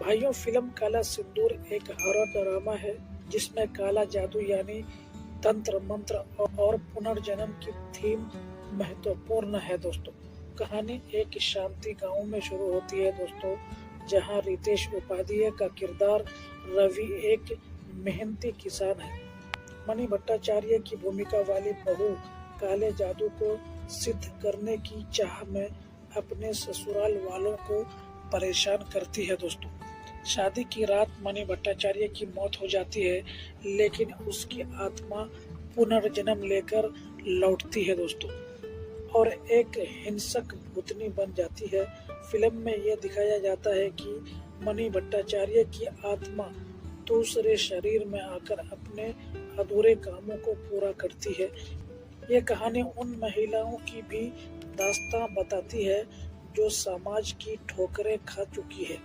भाइयों, फिल्म काला सिंदूर एक हॉरर ड्रामा है जिसमें काला जादू यानी तंत्र मंत्र और पुनर्जन्म की थीम महत्वपूर्ण है दोस्तों। कहानी एक शांति गांव में शुरू होती है दोस्तों, जहां रितेश उपाध्याय का किरदार रवि एक मेहनती किसान है। मणि भट्टाचार्य की भूमिका वाली बहू काले जादू को सिद्ध करने की चाह में अपने ससुराल वालों को परेशान करती है दोस्तों। शादी की रात मणि भट्टाचार्य की मौत हो जाती है, लेकिन उसकी आत्मा पुनर्जन्म लेकर लौटती है दोस्तों और एक हिंसक भूतनी बन जाती है। फिल्म में यह दिखाया जाता है कि मणि भट्टाचार्य की आत्मा दूसरे शरीर में आकर अपने अधूरे कामों को पूरा करती है। ये कहानी उन महिलाओं की भी दास्तां बताती है जो समाज की ठोकरें खा चुकी है।